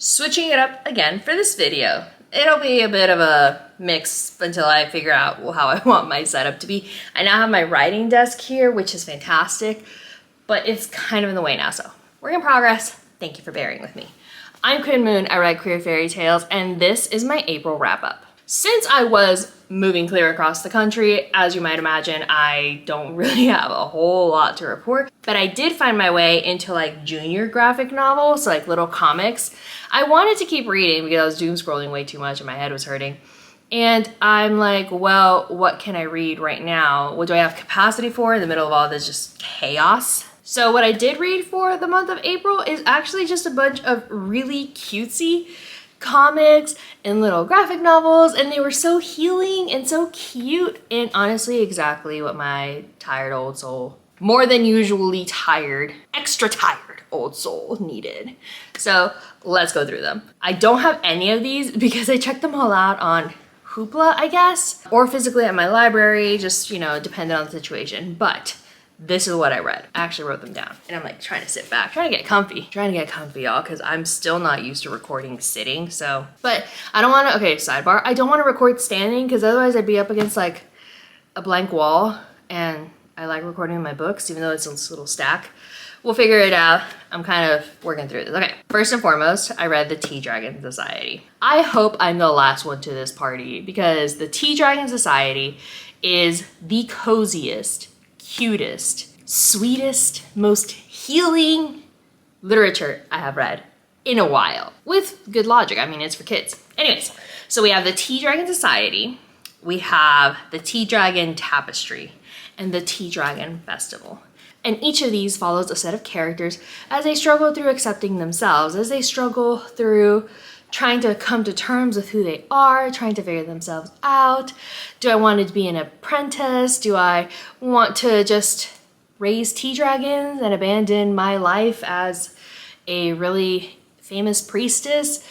switching it up again for this video. It'll be a bit of a mix until I figure out how I want my setup to be. I now have my writing desk here, which is fantastic, but it's kind of in the way now, so work in progress. Thank you for bearing with me. I'm Quinn. I write queer fairy tales, and this is my April wrap-up. Since I was moving clear across the country, as you might imagine, I don't really have a whole lot to report, but I did find my way into like junior graphic novels, so like little comics. I wanted to keep reading because I was doom scrolling way too much and my head was hurting. And I'm like, well, what can I read right now? What do I have capacity for in the middle of all this just chaos? So what I did read for the month of April is actually just a bunch of really cutesy comics and little graphic novels, and they were so healing and so cute, and honestly exactly what my tired old soul, more than usually tired, extra tired old soul needed. So let's go through them. I don't have any of these because I checked them all out on Hoopla, I guess, or physically at my library, just, you know, depending on the situation. But this is what I read. I actually wrote them down, and I'm like trying to sit back, trying to get comfy, y'all, because I'm still not used to recording sitting. So, but I don't want to, okay, sidebar, I don't want to record standing because otherwise I'd be up against like a blank wall, and I like recording my books, even though it's a little stack. We'll figure it out. I'm kind of working through this. Okay, first and foremost, I read the Tea Dragon Society. I hope I'm the last one to this party because the Tea Dragon Society is the coziest, cutest, sweetest, most healing literature I have read in a while, with good logic. I mean, it's for kids. Anyways, so we have the Tea Dragon Society, we have the Tea Dragon Tapestry, and the Tea Dragon Festival. And each of these follows a set of characters as they struggle through accepting themselves, as they struggle through trying to come to terms with who they are, trying to figure themselves out. Do I want to be an apprentice? Do I want to just raise tea dragons and abandon my life as a really famous priestess?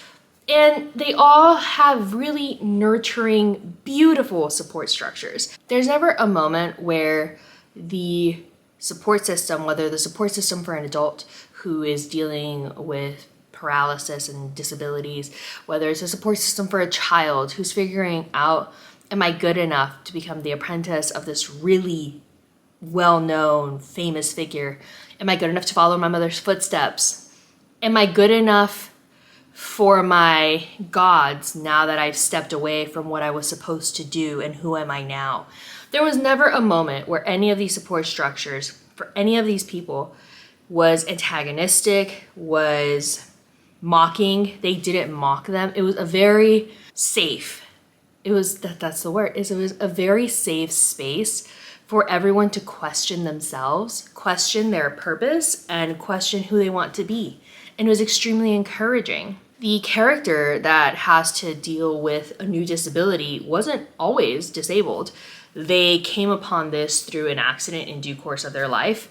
And they all have really nurturing, beautiful support structures. There's never a moment where the support system, whether the support system for an adult who is dealing with paralysis and disabilities, whether it's a support system for a child who's figuring out, am I good enough to become the apprentice of this really well-known, famous figure? Am I good enough to follow my mother's footsteps? Am I good enough for my gods now that I've stepped away from what I was supposed to do, and who am I now? There was never a moment where any of these support structures for any of these people was antagonistic, was mocking. They didn't mock them. It was a very safe, that's the word, it was a very safe space for everyone to question themselves, question their purpose, and question who they want to be. And it was extremely encouraging. The character that has to deal with a new disability wasn't always disabled. They came upon this through an accident in due course of their life,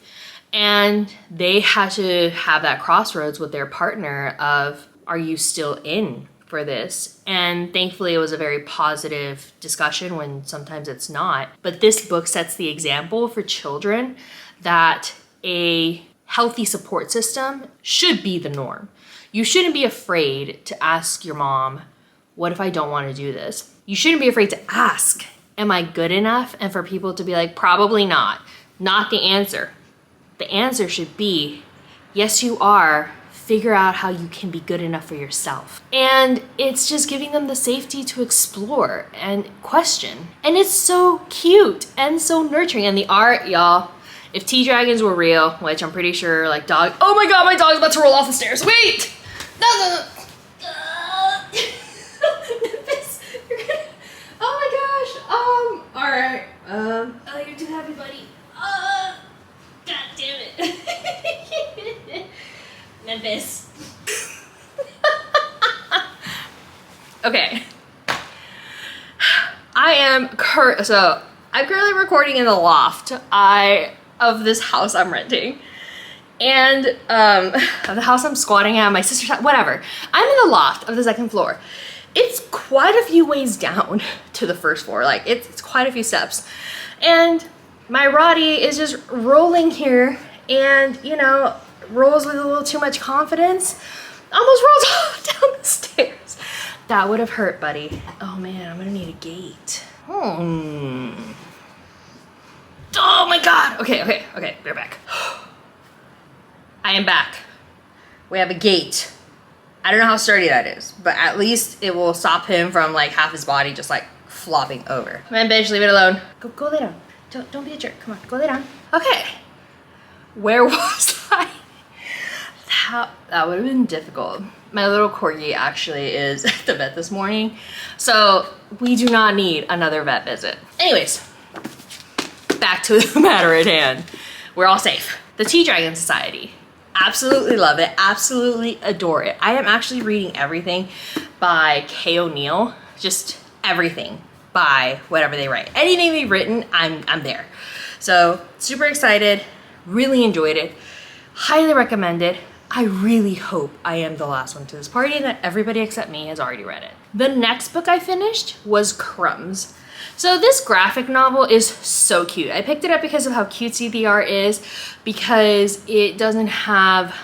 and they had to have that crossroads with their partner of, are you still in for this? And thankfully it was a very positive discussion when sometimes it's not. But this book sets the example for children that a healthy support system should be the norm. You shouldn't be afraid to ask your mom, what if I don't want to do this? You shouldn't be afraid to ask, am I good enough? And for people to be like, probably not. Not the answer. The answer should be, yes, you are. Figure out how you can be good enough for yourself. And it's just giving them the safety to explore and question. And it's so cute and so nurturing. And the art, y'all, if tea dragons were real, which I'm pretty sure, like dog, oh my God, my dog's about to roll off the stairs. Wait! No. This, you're gonna, oh my gosh. All right. Oh, you're too happy, buddy. God damn it. Memphis. Okay. I'm currently recording in the loft of this house I'm renting. And of the house I'm squatting at, my sister's house, whatever. I'm in the loft of the second floor. It's quite a few ways down to the first floor. Like it's quite a few steps. And my Roddy is just rolling here and, you know, rolls with a little too much confidence. Almost rolls down the That would have hurt, buddy. Oh man, I'm gonna need a gate. Oh my God. Okay, we're back. I am back. We have a gate. I don't know how sturdy that is, but at least it will stop him from like half his body just like flopping over. Come on, bitch, leave it alone. Go lay down. Don't be a jerk. Come on, go lay down. Okay. Where was I? That would have been difficult. My little corgi actually is at the vet this morning, so we do not need another vet visit. Anyways, back to the matter at hand. We're all safe. The Tea Dragon Society. Absolutely love it. Absolutely adore it. I am actually reading everything by Kay O'Neill. Just everything by whatever they write. Anything they've written, I'm there. So super excited. Really enjoyed it. Highly recommend it. I really hope I am the last one to this party and that everybody except me has already read it. The next book I finished was Crumbs. So this graphic novel is so cute. I picked it up because of how cutesy the art is, because it doesn't have,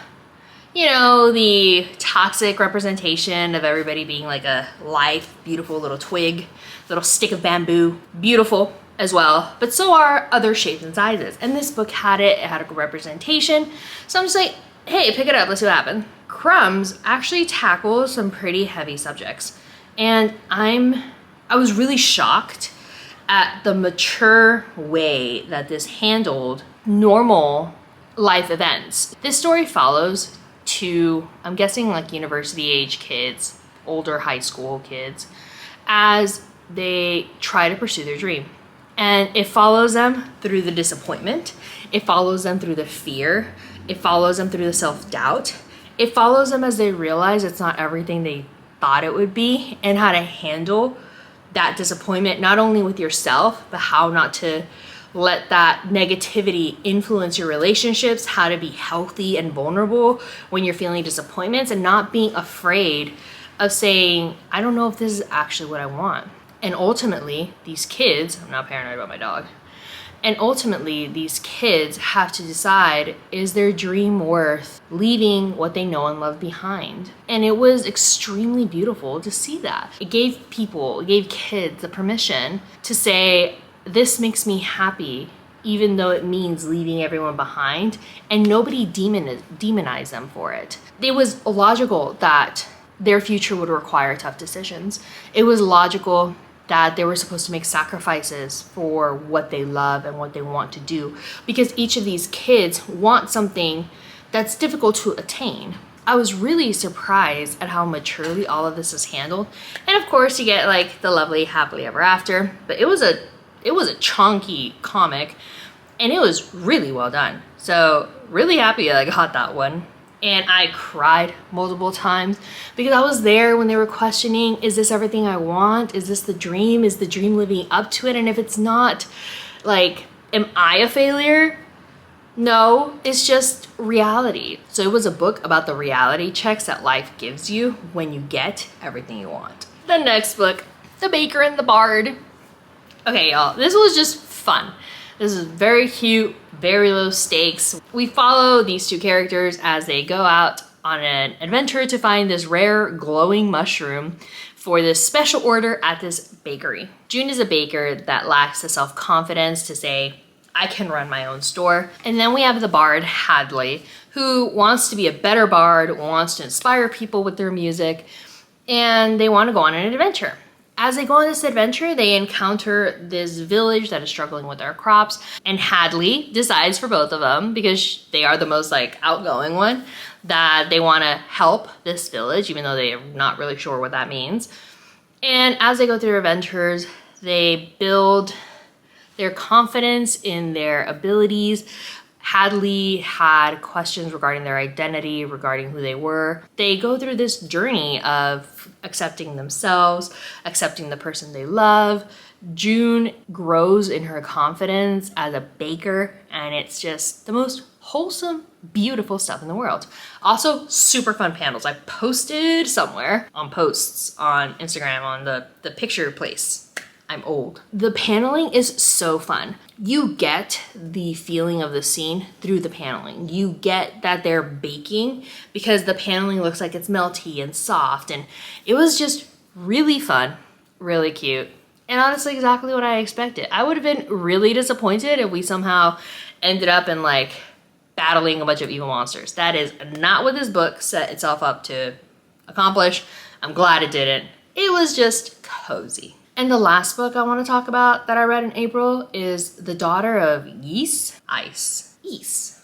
you know, the toxic representation of everybody being like a lithe, beautiful little twig, little stick of bamboo. Beautiful as well, but so are other shapes and sizes. And this book had it had a good representation. So I'm just like, hey, pick it up, let's see what happens. Crumbs actually tackles some pretty heavy subjects. And I was really shocked at the mature way that this handled normal life events. This story follows two, I'm guessing like university age kids, older high school kids, as they try to pursue their dream. And it follows them through the disappointment. It follows them through the fear. It follows them through the self-doubt. It follows them as they realize it's not everything they thought it would be, and how to handle that disappointment, not only with yourself, but how not to let that negativity influence your relationships, how to be healthy and vulnerable when you're feeling disappointments, and not being afraid of saying, I don't know if this is actually what I want. And ultimately, these kids, I'm not paranoid about my dog, and ultimately these kids have to decide, is their dream worth leaving what they know and love behind? And it was extremely beautiful to see that. It gave kids the permission to say, this makes me happy, even though it means leaving everyone behind, and nobody demonized them for it. It was logical that their future would require tough decisions. It was logical that they were supposed to make sacrifices for what they love and what they want to do, because each of these kids want something that's difficult to attain. I was really surprised at how maturely all of this is handled. And of course you get like the lovely happily ever after, but it was a chunky comic and it was really well done. So really happy I got that one. And I cried multiple times because I was there when they were questioning, is this everything I want? Is this the dream? Is the dream living up to it? And if it's not, like, am I a failure? No, it's just reality. So it was a book about the reality checks that life gives you when you get everything you want. The next book, The Baker and the Bard. Okay, y'all, this was just fun. This is very cute, very low stakes. We follow these two characters as they go out on an adventure to find this rare glowing mushroom for this special order at this bakery. June is a baker that lacks the self-confidence to say, I can run my own store. And then we have the bard, Hadley, who wants to be a better bard, wants to inspire people with their music, and they want to go on an adventure. As they go on this adventure, they encounter this village that is struggling with their crops, and Hadley decides for both of them, because they are the most like outgoing one, that they want to help this village, even though they are not really sure what that means. And as they go through their adventures, they build their confidence in their abilities. Hadley had questions regarding their identity, regarding who they were. They go through this journey of accepting themselves, accepting the person they love. June grows in her confidence as a baker, and it's just the most wholesome, beautiful stuff in the world. Also, super fun panels. I posted somewhere on posts on Instagram on the picture place. I'm old. The paneling is so fun. You get the feeling of the scene through the paneling. You get that they're baking because the paneling looks like it's melty and soft, and it was just Really fun, really cute, and honestly exactly what I expected. I would have been really disappointed if we somehow ended up in like battling a bunch of evil monsters. That is not what this book set itself up to accomplish. I'm glad it didn't. It was just cozy. And the last book I want to talk about that I read in April is The Daughter of Ys.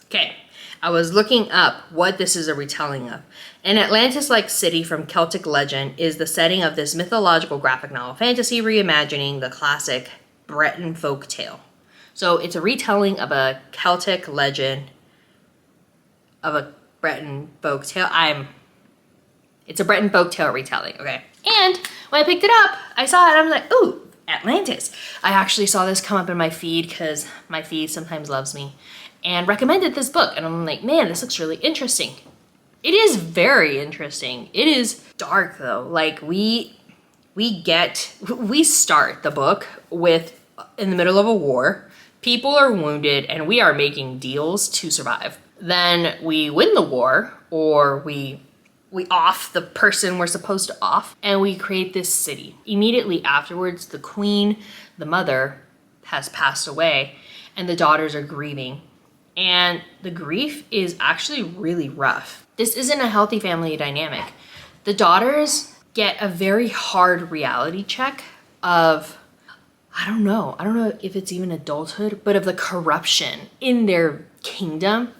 Okay, I was looking up what this is a retelling of. An Atlantis-like city from Celtic legend is the setting of this mythological graphic novel fantasy reimagining the classic Breton folk tale. So it's a retelling of a Celtic legend of a Breton folk tale. It's a Breton folk tale retelling, okay? And when I picked it up, I saw it and I was like, ooh, Atlantis. I actually saw this come up in my feed because my feed sometimes loves me and recommended this book. And I'm like, man, this looks really interesting. It is very interesting. It is dark though. Like we start the book with in the middle of a war. People are wounded and we are making deals to survive. Then we win the war, or we off the person we're supposed to off, and we create this city. Immediately afterwards, the queen, the mother, has passed away, and the daughters are grieving. And the grief is actually really rough. This isn't a healthy family dynamic. The daughters get a very hard reality check of, I don't know if it's even adulthood, but of the corruption in their kingdom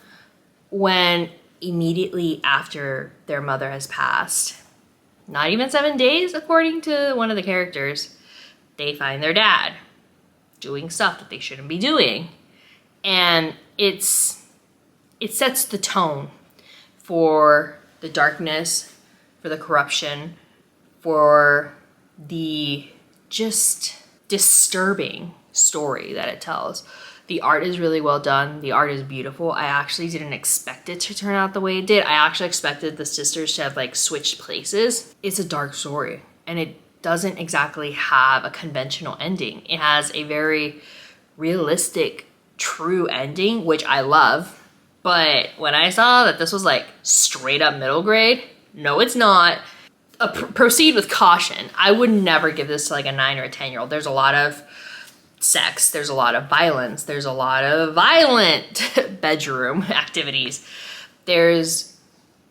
when immediately after their mother has passed, not even 7 days, according to one of the characters, they find their dad doing stuff that they shouldn't be doing. And it sets the tone for the darkness, for the corruption, for the just disturbing story that it tells. The art is really well done. The art is beautiful. I actually didn't expect it to turn out the way it did. I actually expected the sisters to have like switched places. It's a dark story and it doesn't exactly have a conventional ending. It has a very realistic, true ending, which I love. But when I saw that this was like straight up middle grade, no, it's not. Proceed with caution. I would never give this to like a 9 or a 10-year-old. There's a lot of sex, there's a lot of violence, there's a lot of violent bedroom activities, there's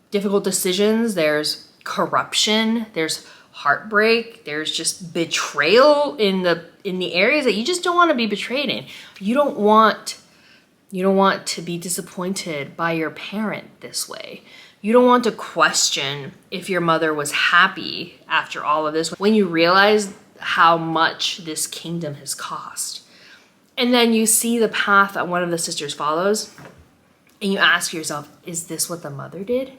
difficult decisions, there's corruption, there's heartbreak, there's just betrayal in the areas that you just don't want to be betrayed in. You don't want to be disappointed by your parent this way. You don't want to question if your mother was happy after all of this when you realize how much this kingdom has cost. And then you see the path that one of the sisters follows and you ask yourself, is this what the mother did?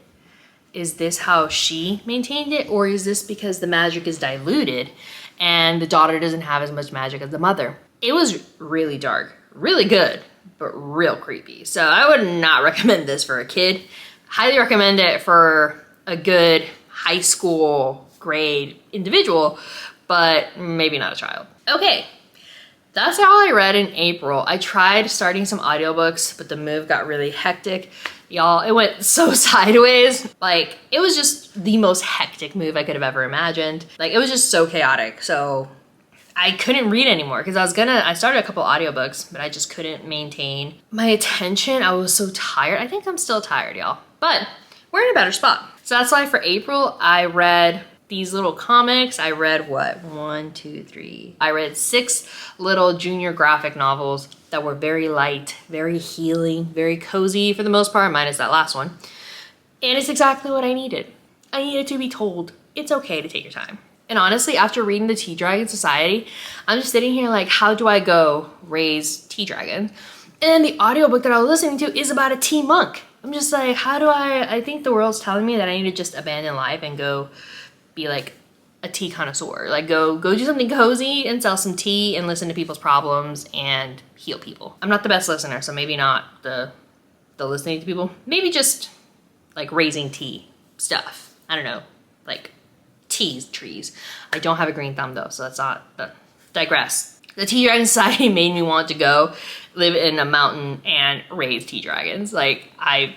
Is this how she maintained it? Or is this because the magic is diluted and the daughter doesn't have as much magic as the mother? It was really dark, really good, but real creepy. So I would not recommend this for a kid. Highly recommend it for a good high school grade individual, but maybe not a child. Okay, that's all I read in April. I tried starting some audiobooks, but the move got really hectic. Y'all, it went so sideways. Like, it was just the most hectic move I could have ever imagined. Like, it was just so chaotic. So I couldn't read anymore because I started a couple audiobooks, but I just couldn't maintain my attention. I was so tired. I think I'm still tired, y'all, but we're in a better spot. So that's why for April, I read these little comics. I read what? 1, 2, 3. I read 6 little junior graphic novels that were very light, very healing, very cozy for the most part, minus that last one. And it's exactly what I needed. I needed to be told it's okay to take your time. And honestly, after reading the Tea Dragon Society, I'm just sitting here like, how do I go raise tea dragons? And then the audiobook that I was listening to is about a tea monk. I'm just like, how do I think the world's telling me that I need to just abandon life and go be like a tea connoisseur. Like go do something cozy and sell some tea and listen to people's problems and heal people. I'm not the best listener, so maybe not the listening to people. Maybe just like raising tea stuff. I don't know, like trees. I don't have a green thumb though, so that's not, digress. The Tea Dragon Society made me want to go live in a mountain and raise tea dragons. Like I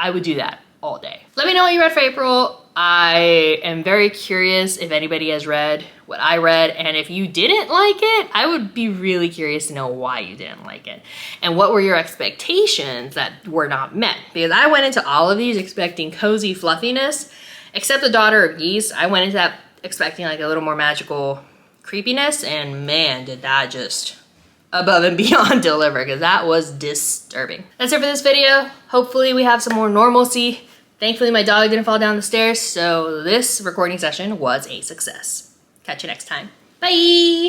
would do that all day. Let me know what you read for April. I am very curious if anybody has read what I read, and if you didn't like it, I would be really curious to know why you didn't like it. And what were your expectations that were not met? Because I went into all of these expecting cozy fluffiness, except The Daughter of Geese. I went into that expecting like a little more magical creepiness, and man, did that just above and beyond deliver, because that was disturbing. That's it for this video. Hopefully we have some more normalcy. Thankfully my dog didn't fall down the stairs, so this recording session was a success. Catch you next time. Bye!